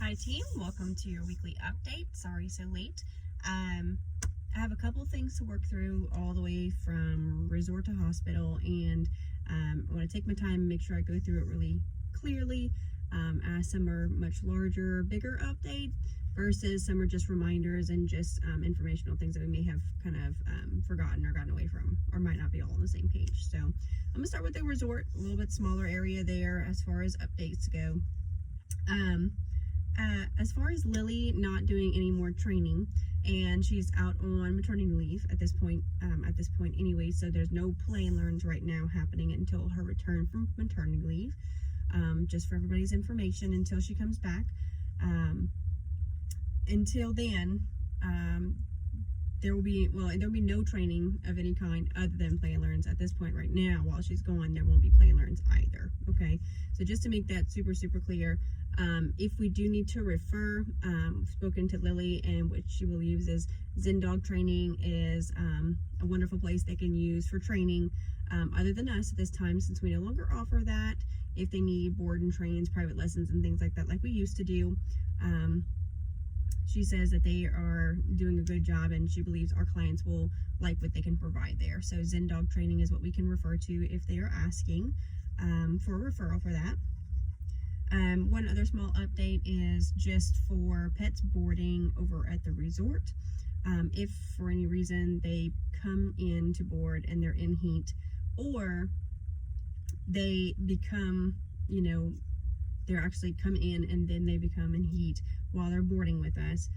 Hi team, welcome to your weekly update. Sorry so late. I have a couple things to work through all the way from resort to hospital, and I want to take my time and make sure I go through it really clearly, as some are much larger, bigger updates versus some are just reminders and just informational things that we may have kind of forgotten or gotten away from, or might not be all on the same page. So I'm going to start with the resort, a little bit smaller area there as far as updates go. As far as Lily not doing any more training, and she's out on maternity leave at this point anyway, so there's no play and learns right now happening until her return from maternity leave. Just for everybody's information, until she comes back. Until then, there'll be no training of any kind other than play and learns at this point right now. While she's gone, there won't be play and learns either. Okay, so just to make that super clear, if we do need to refer, spoken to Lily, and what she believes is ZenDog Training is a wonderful place they can use for training, other than us at this time, since we no longer offer that. If they need board and trains, private lessons and things like that, like we used to do, she says that they are doing a good job, and she believes our clients will like what they can provide there. So ZenDog Training is what we can refer to if they are asking for a referral for that. One other small update is just for pets boarding over at the resort. If for any reason they come in to board and they're in heat, or they become, they're actually come in and then they become in heat while they're boarding with us,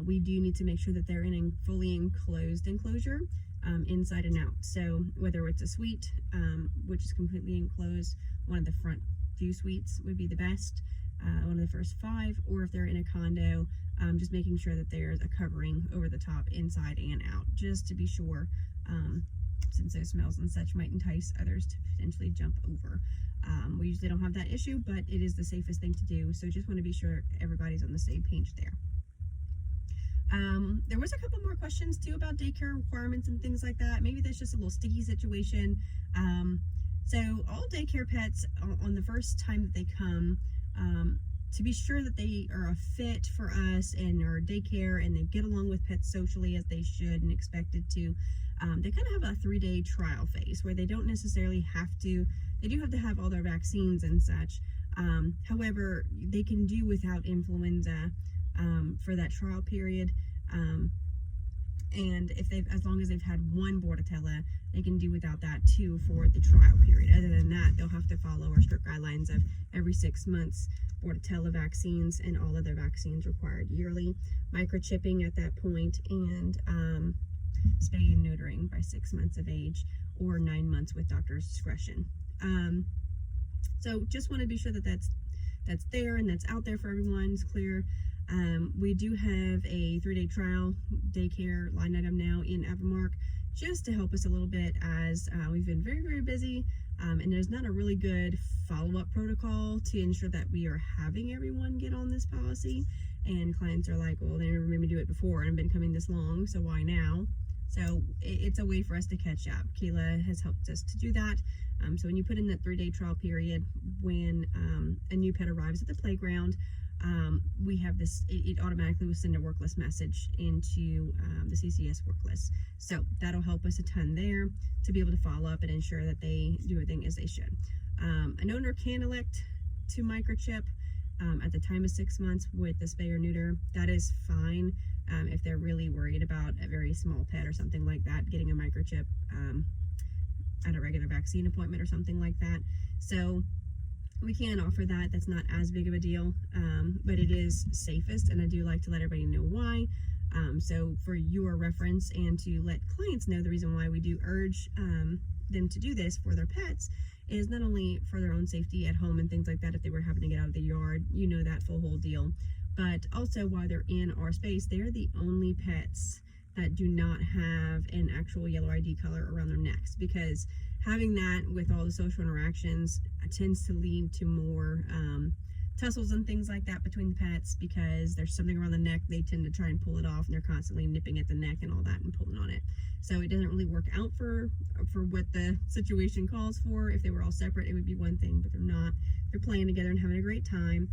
we do need to make sure that they're in a fully enclosed enclosure, inside and out. So whether it's a suite, which is completely enclosed, one of the front few suites would be the best, one of the first 5, or if they're in a condo, just making sure that there's a covering over the top, inside and out, just to be sure, since those smells and such might entice others to potentially jump over. We usually don't have that issue, but it is the safest thing to do, so just want to be sure everybody's on the same page there. There was a couple more questions too about daycare requirements and things like that. Maybe that's just a little sticky situation. So all daycare pets, on the first time that they come, to be sure that they are a fit for us and our daycare, and they get along with pets socially as they should and expected to, they kind of have a 3-day trial phase where they don't necessarily have to, they do have to have all their vaccines and such. However, they can do without influenza for that trial period. And if as long as they've had one Bordetella, they can do without that too for the trial period. Other than that, they'll have to follow our strict guidelines of every 6 months Bordetella vaccines, and all of their vaccines required yearly, microchipping at that point, and spay and neutering by 6 months of age, or 9 months with doctor's discretion. So just want to be sure that that's there and that's out there for everyone. It's clear. We do have a 3-day trial daycare line item now in Avonmark, just to help us a little bit, as we've been very busy, and there's not a really good follow-up protocol to ensure that we are having everyone get on this policy. And clients are like, well, they never made me do it before, and I've been coming this long, so why now? So it's a way for us to catch up. Kayla has helped us to do that. So when you put in that 3-day trial period, when a new pet arrives at the playground, we have this, it automatically will send a work list message into the CCS work list. So that'll help us a ton there to be able to follow up and ensure that they do everything as they should. An owner can elect to microchip at the time of 6 months with the spay or neuter. That is fine if they're really worried about a very small pet or something like that, getting a microchip at a regular vaccine appointment or something like that. So we can offer that. That's not as big of a deal, but it is safest, and I do like to let everybody know why. So for your reference, and to let clients know, the reason why we do urge them to do this for their pets is not only for their own safety at home and things like that, if they were having to get out of the yard, that full whole deal, but also while they're in our space, they're the only pets that do not have an actual yellow ID color around their necks, because having that with all the social interactions tends to lead to more tussles and things like that between the pets, because there's something around the neck, they tend to try and pull it off, and they're constantly nipping at the neck and all that and pulling on it. So it doesn't really work out for what the situation calls for. If they were all separate, it would be one thing, but they're not. They're playing together and having a great time.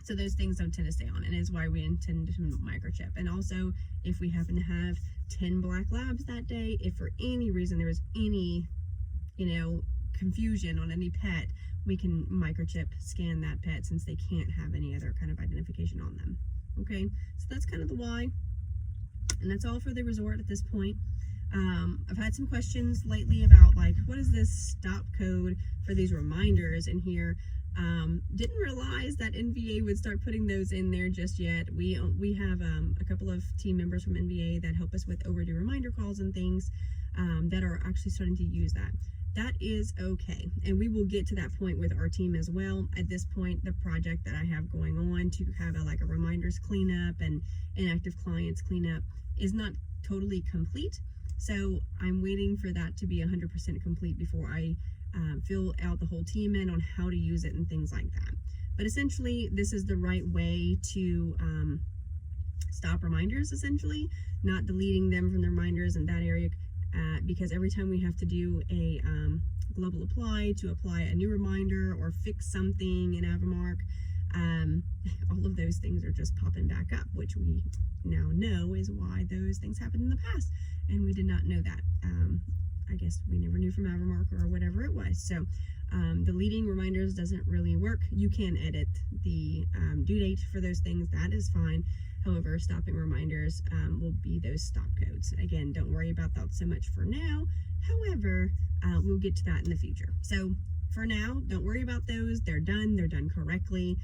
So those things don't tend to stay on, and is why we intend to microchip. And also, if we happen to have 10 black labs that day, if for any reason there was any, confusion on any pet, we can microchip scan that pet, since they can't have any other kind of identification on them. Okay, so that's kind of the why, and that's all for the resort at this point. I've had some questions lately about, like, what is this stop code for these reminders in here? Didn't realize that NVA would start putting those in there just yet. We have a couple of team members from NVA that help us with overdue reminder calls and things, that are actually starting to use that. That is okay, and we will get to that point with our team as well. At this point, the project that I have going on to have a reminders cleanup and inactive clients cleanup is not totally complete, so I'm waiting for that to be 100% complete before I fill out the whole team in on how to use it and things like that. But essentially, this is the right way to stop reminders, essentially, not deleting them from the reminders in that area, because every time we have to do a global apply to apply a new reminder or fix something in Avmark, all of those things are just popping back up, which we now know is why those things happened in the past, and we did not know that. I guess we never knew from Avmark or whatever it was. So deleting reminders doesn't really work. You can edit the due date for those things, that is fine. However, stopping reminders will be those stop codes. Again, don't worry about that so much for now. However, we'll get to that in the future. So for now, don't worry about those. They're done correctly.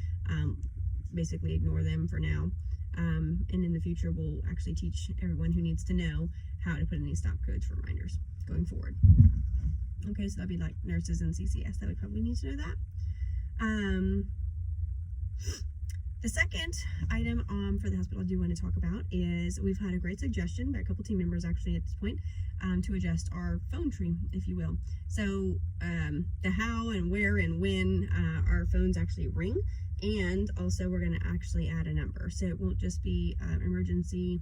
Basically ignore them for now. And in the future, we'll actually teach everyone who needs to know how to put in these stop codes for reminders going forward. Okay, so that'd be like nurses and CCS that would probably need to know that. The second item for the hospital I do want to talk about is we've had a great suggestion by a couple team members actually at this point to adjust our phone tree, if you will. So the how and where and when our phones actually ring, and also we're going to actually add a number. So it won't just be emergency,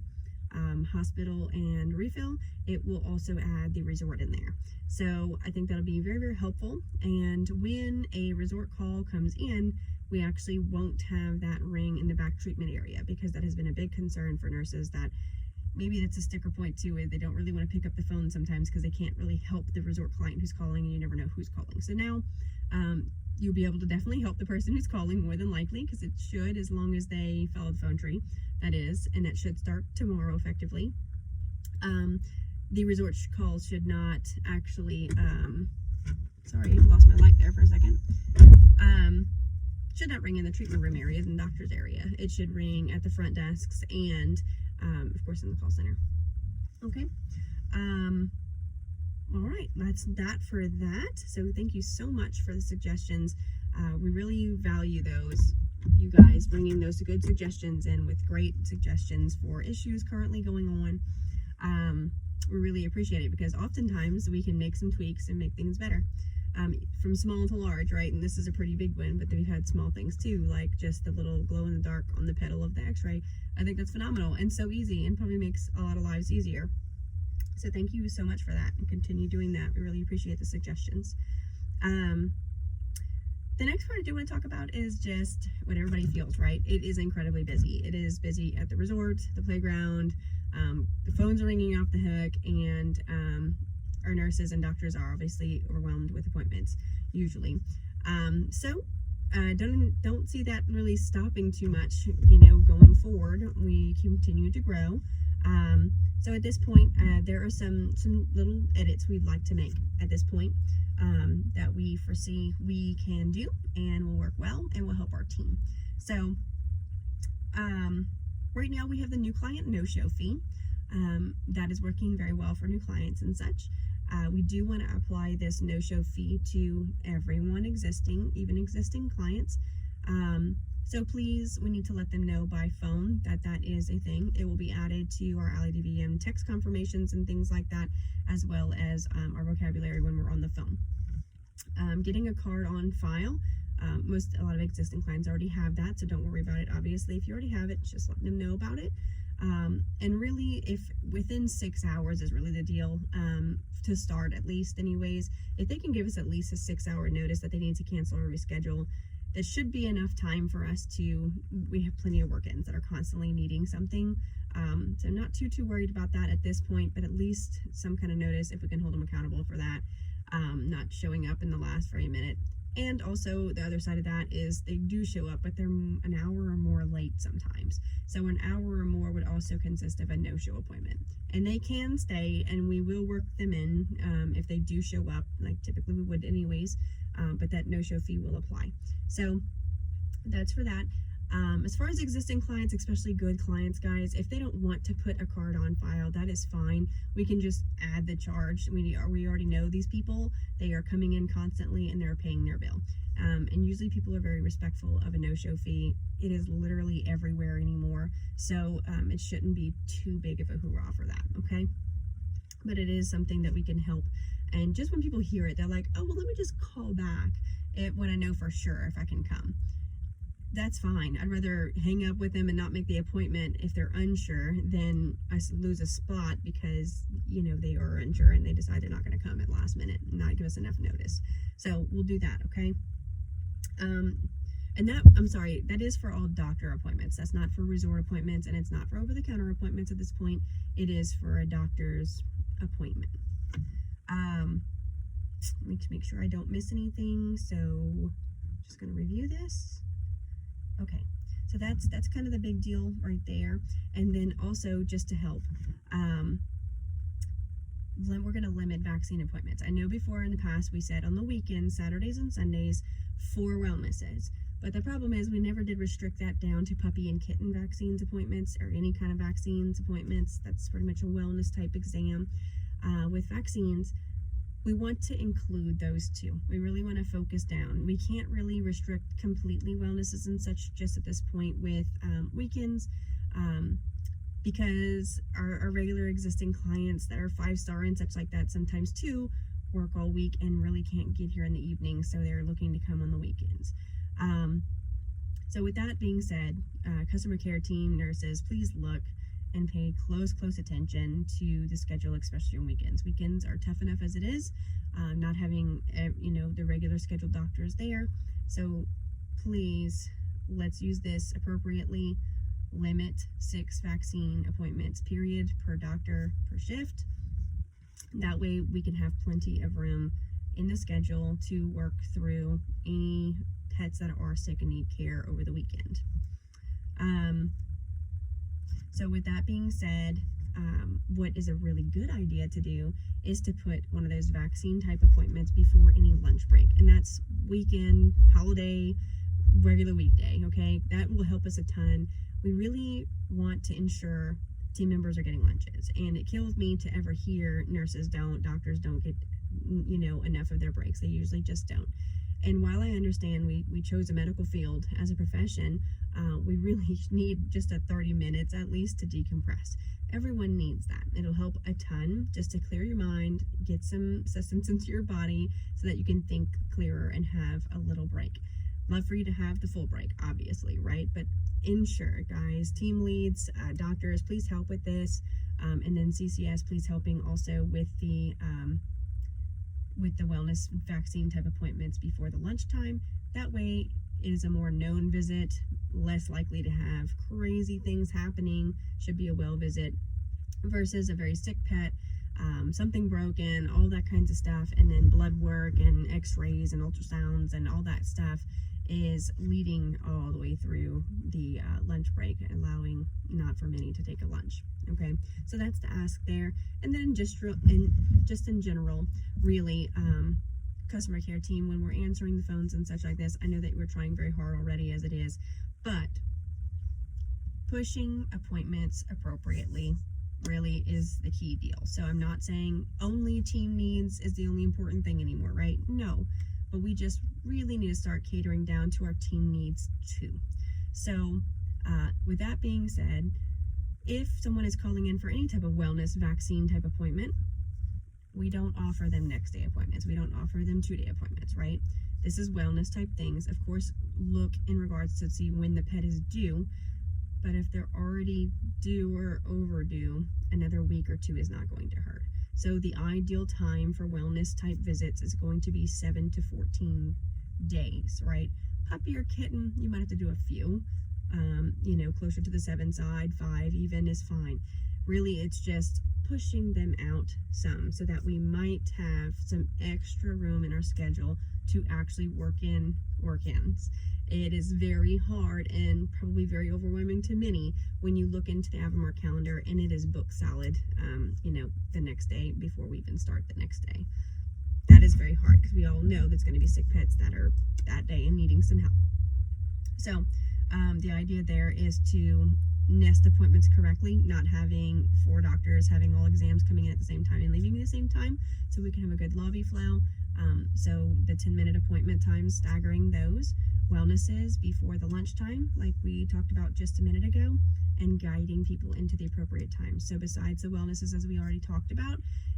hospital, and refill. It will also add the resort in there. So I think that'll be very, very helpful. And when a resort call comes in, we actually won't have that ring in the back treatment area, because that has been a big concern for nurses, that maybe that's a sticker point too, where they don't really want to pick up the phone sometimes because they can't really help the resort client who's calling, and you never know who's calling. So now you'll be able to definitely help the person who's calling, more than likely, because it should, as long as they follow the phone tree, that is, and that should start tomorrow effectively. The resort calls should not actually, sorry, lost my light there for a second. Should not ring in the treatment room areas and doctor's area. It should ring at the front desks and, of course, in the call center. Okay. All right, that's that for that. So thank you so much for the suggestions. We really value those, you guys bringing those good suggestions in with great suggestions for issues currently going on. We really appreciate it, because oftentimes we can make some tweaks and make things better. From small to large, right? And this is a pretty big one, but we've had small things too, like just the little glow in the dark on the pedal of the x-ray. I think that's phenomenal and so easy, and probably makes a lot of lives easier. So thank you so much for that, and continue doing that. We really appreciate the suggestions. The next part I do want to talk about is just what everybody feels, right? It is incredibly busy. It is busy at the resort, the playground, the phones are ringing off the hook, and our nurses and doctors are obviously overwhelmed with appointments, usually. So don't see that really stopping too much, going forward. We continue to grow. So at this point, there are some little edits we'd like to make at this point that we foresee we can do and will work well and will help our team. So right now we have the new client no-show fee. That is working very well for new clients and such. We do want to apply this no-show fee to everyone existing, even existing clients. So please, we need to let them know by phone that that is a thing. It will be added to our AlleyDVM text confirmations and things like that, as well as our vocabulary when we're on the phone. Getting a card on file. A lot of existing clients already have that, so don't worry about it. Obviously, if you already have it, just let them know about it. And really, if within 6 hours is really the deal, to start, at least anyways. If they can give us at least a 6-hour notice that they need to cancel or reschedule, that should be enough time for us to, we have plenty of work-ins that are constantly needing something. So I'm not too worried about that at this point, but at least some kind of notice if we can hold them accountable for that, not showing up in the last very minute. And also the other side of that is they do show up, but they're an hour or more late sometimes. So an hour or more would also consist of a no-show appointment. And they can stay, and we will work them in if they do show up, like typically we would anyways, but that no-show fee will apply. So that's for that. As far as existing clients, especially good clients, guys, if they don't want to put a card on file, that is fine. We can just add the charge. We already know these people. They are coming in constantly and they're paying their bill. And usually people are very respectful of a no-show fee. It is literally everywhere anymore. So it shouldn't be too big of a hoorah for that, okay? But it is something that we can help. And just when people hear it, they're like, oh, well, let me just call back when I know for sure if I can come. That's fine. I'd rather hang up with them and not make the appointment if they're unsure than I lose a spot because, you know, they are unsure and they decide they're not going to come at last minute and not give us enough notice. So we'll do that, okay? And that, I'm sorry, that is for all doctor appointments. That's not for resort appointments, and it's not for over-the-counter appointments at this point. It is for a doctor's appointment. Let me make sure I don't miss anything. So just going to review this. Okay, so that's kind of the big deal right there. And then also just to help, we're going to limit vaccine appointments. I know before in the past we said on the weekends, Saturdays and Sundays, for wellnesses. But the problem is we never did restrict that down to puppy and kitten vaccines appointments or any kind of vaccines appointments. That's pretty much a wellness type exam. With vaccines, we want to include those two. We really want to focus down. We can't really restrict completely wellnesses and such just at this point with weekends because our regular existing clients that are 5-star and such like that sometimes too work all week and really can't get here in the evening, so they're looking to come on the weekends. So with that being said, customer care team, nurses, please look and pay close attention to the schedule, especially on weekends. Weekends are tough enough as it is, not having, the regular scheduled doctors there. So please, let's use this appropriately. Limit 6 vaccine appointments, period, per doctor, per shift. That way we can have plenty of room in the schedule to work through any pets that are sick and need care over the weekend. So with that being said, what is a really good idea to do is to put one of those vaccine type appointments before any lunch break. And that's weekend, holiday, regular weekday, okay? That will help us a ton. We really want to ensure team members are getting lunches. And it kills me to ever hear doctors don't get, enough of their breaks. They usually just don't. And while I understand we chose a medical field as a profession, we really need just a 30 minutes at least to decompress. Everyone needs that. It'll help a ton just to clear your mind, get some sustenance into your body so that you can think clearer and have a little break. Love for you to have the full break, obviously, right? But ensure, guys, team leads, doctors, please help with this. And then CCS, please helping also with the wellness vaccine type appointments before the lunchtime. That way it is a more known visit, less likely to have crazy things happening, should be a well visit versus a very sick pet, something broken, all that kinds of stuff, and then blood work and x-rays and ultrasounds and all that stuff is leading all the way through the lunch break, allowing not for many to take a lunch. Okay, so that's the ask there. And then just in general, really, customer care team, when we're answering the phones and such like this, I know that we're trying very hard already as it is, but pushing appointments appropriately really is the key deal. So I'm not saying only team needs is the only important thing anymore, right? No, but we just really need to start catering down to our team needs too. So with that being said, if someone is calling in for any type of wellness vaccine type appointment, we don't offer them next day appointments. We don't offer them 2-day appointments, right? This is wellness type things. Of course, look in regards to see when the pet is due, but if they're already due or overdue, another week or 2 is not going to hurt. So the ideal time for wellness type visits is going to be 7 to 14 days, right? puppy or kitten, you might have to do a few. Closer to the 7 side, 5 even is fine. Really, it's just pushing them out some so that we might have some extra room in our schedule to actually work in work-ins. It is very hard and probably very overwhelming to many when you look into the Avamart calendar and it is booked solid, the next day before we even start the next day. That is very hard because we all know there's going to be sick pets that are that day and needing some help. So the idea there is to nest appointments correctly, not having 4 doctors having all exams coming in at the same time and leaving at the same time, so we can have a good lobby flow. So the 10-minute appointment times, staggering those. Wellnesses before the lunchtime, like we talked about just a minute ago, and guiding people into the appropriate time. So besides the wellnesses, as we already talked about,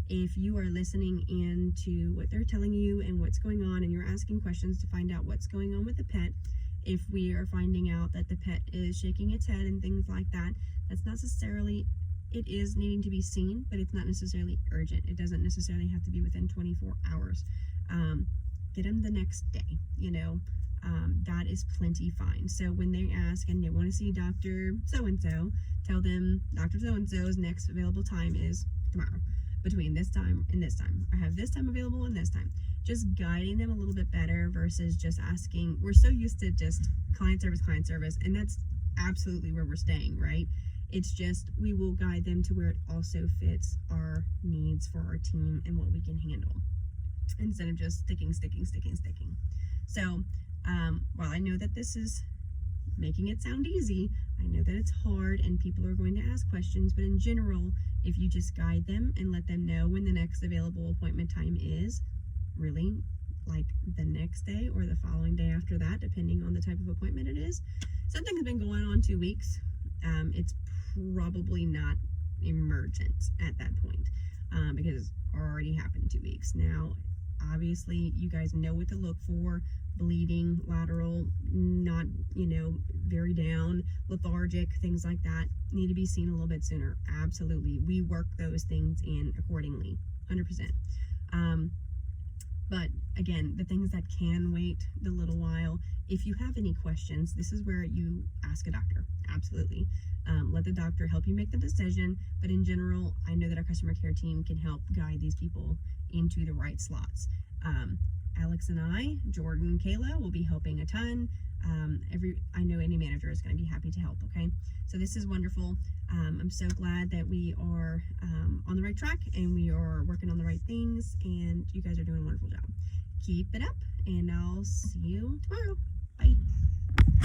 if you are listening in to what they're telling you and what's going on, and you're asking questions to find out what's going on with the pet, if we are finding out that the pet is shaking its head and things like that, that's not necessarily, it is needing to be seen, but it's not necessarily urgent. It doesn't necessarily have to be within 24 hours. Get them the next day, that is plenty fine. So when they ask and they want to see Dr. So-and-so, tell them Dr. So-and-so's next available time is tomorrow, between this time and this time. I have this time available and this time. Just guiding them a little bit better versus just asking. We're so used to just client service, and that's absolutely where we're staying, right? It's just we will guide them to where it also fits our needs for our team and what we can handle, instead of just sticking. So while I know that this is making it sound easy, I know that it's hard and people are going to ask questions, but in general, if you just guide them and let them know when the next available appointment time is, really like the next day or the following day after that, depending on the type of appointment it is. Something has been going on 2 weeks. It's probably not emergent at that point, because it's already happened 2 weeks. Now, obviously, you guys know what to look for. Bleeding, lateral, not, very down, lethargic, things like that need to be seen a little bit sooner. Absolutely. We work those things in accordingly, 100%. But again, the things that can wait the little while, if you have any questions, this is where you ask a doctor. Absolutely. Let the doctor help you make the decision. But in general, I know that our customer care team can help guide these people into the right slots. Alex and I, Jordan, Kayla, will be helping a ton. I know any manager is going to be happy to help. Okay, so this is wonderful. I'm so glad that we are on the right track and we are working on the right things, and you guys are doing a wonderful job. Keep it up, and I'll see you tomorrow. Bye.